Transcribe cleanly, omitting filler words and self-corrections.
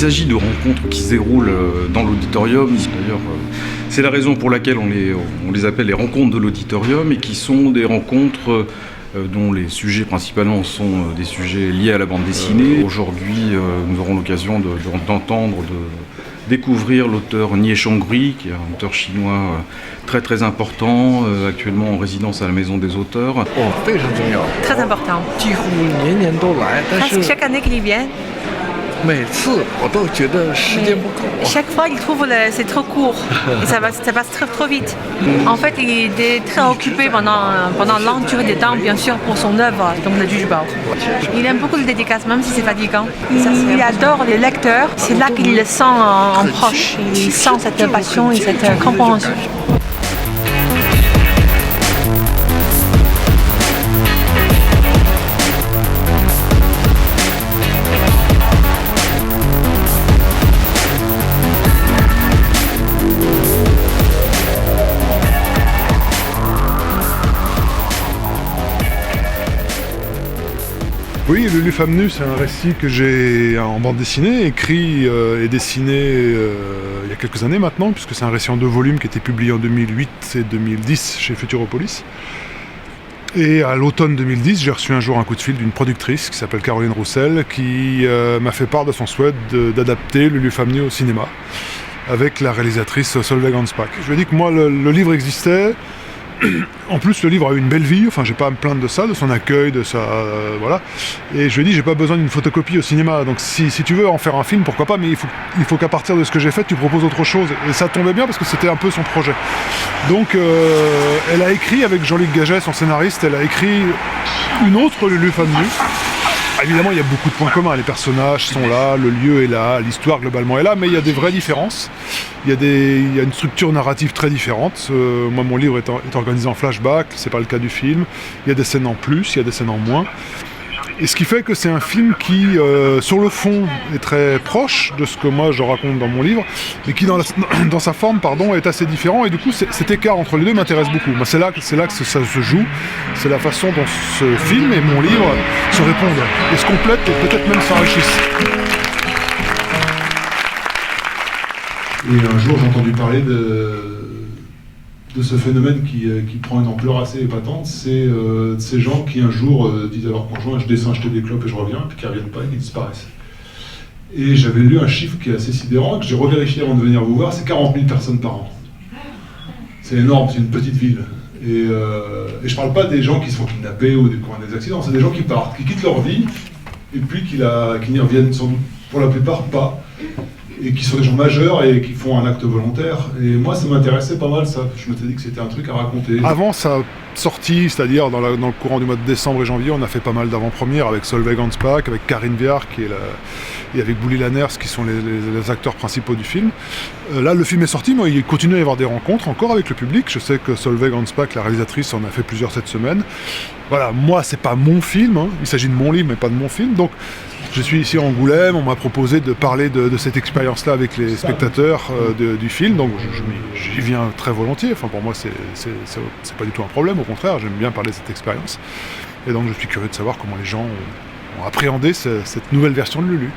s'agit de rencontres qui se déroulent dans l'auditorium. D'ailleurs, c'est la raison pour laquelle on les appelle les rencontres de l'auditorium et qui sont des rencontres dont les sujets principalement sont des sujets liés à la bande dessinée. Aujourd'hui, nous aurons l'occasion d'entendre, de découvrir l'auteur Nie Chonghui, qui est un auteur chinois très très important, actuellement en résidence à la Maison des auteurs. Très important. Presque chaque année qu'il y vient. Chaque fois, il trouve que c'est trop court et ça passe trop vite. En fait, il était très occupé pendant longue durée de temps, bien sûr, pour son œuvre, donc le Jujubao. Il aime beaucoup les dédicaces, même si c'est fatigant. Il adore les lecteurs. C'est là qu'il le sent en proche. Il sent cette passion et cette compréhension. Oui, Lulu Femme Nue, c'est un récit que j'ai en bande dessinée, écrit et dessiné il y a quelques années maintenant, puisque c'est un récit en 2 volumes qui a été publié en 2008 et 2010 chez Futuropolis. Et à l'automne 2010, j'ai reçu un jour un coup de fil d'une productrice qui s'appelle Caroline Roussel, qui m'a fait part de son souhait d'adapter Lulu Femme Nue au cinéma, avec la réalisatrice Solveig Hansbach. Je lui ai dit que moi, le livre existait. En plus, le livre a eu une belle vie, enfin j'ai pas à me plaindre de ça, de son accueil, de sa... voilà. Et je lui ai dit, j'ai pas besoin d'une photocopie au cinéma, donc si tu veux en faire un film, pourquoi pas, mais il faut qu'à partir de ce que j'ai fait, tu proposes autre chose. Et ça tombait bien parce que c'était un peu son projet. Donc elle a écrit, avec Jean-Luc Gaget, son scénariste, elle a écrit une autre Lulu Femme Nue. Évidemment, il y a beaucoup de points communs, les personnages sont là, le lieu est là, l'histoire globalement est là, mais il y a des vraies différences. Il y a une structure narrative très différente. Moi, mon livre est organisé en flashback, c'est pas le cas du film. Il y a des scènes en plus, il y a des scènes en moins. Et ce qui fait que c'est un film qui, sur le fond, est très proche de ce que moi je raconte dans mon livre, mais qui, dans sa forme, est assez différent. Et du coup, cet écart entre les deux m'intéresse beaucoup. Moi, c'est là que ça se joue. C'est la façon dont ce film et mon livre se répondent, et se complètent, et peut-être même s'enrichissent. Et un jour, j'ai entendu parler de ce phénomène qui prend une ampleur assez épatante, c'est ces gens qui un jour disent à leur conjoint « je descends acheter des clopes et je reviens », puis qui ne reviennent pas et qui disparaissent. Et j'avais lu un chiffre qui est assez sidérant, que j'ai revérifié avant de venir vous voir, c'est 40 000 personnes par an. C'est énorme, c'est une petite ville. Et je ne parle pas des gens qui se font kidnapper ou des accidents, c'est des gens qui partent, qui quittent leur vie, et puis qui n'y reviennent sans doute pour la plupart pas. Et qui sont des gens majeurs et qui font un acte volontaire. Et moi, ça m'intéressait pas mal, ça. Je me suis dit que c'était un truc à raconter. Avant sa sortie, c'est-à-dire dans le courant du mois de décembre et janvier, on a fait pas mal d'avant-premières avec Solveig Hansbach, avec Karine Viard, et avec Bouli Lanners, qui sont les acteurs principaux du film. Là, le film est sorti, mais il continue à y avoir des rencontres encore avec le public. Je sais que Solveig Hansbach, la réalisatrice, en a fait plusieurs cette semaine. Voilà, moi, c'est pas mon film, hein. Il s'agit de mon livre, mais pas de mon film. Donc, je suis ici à Angoulême, on m'a proposé de parler de cette expérience-là avec les spectateurs du film, donc j'y viens très volontiers. Enfin, pour moi, c'est pas du tout un problème, au contraire, j'aime bien parler de cette expérience. Et donc, je suis curieux de savoir comment les gens ont appréhendé cette nouvelle version de Lulu.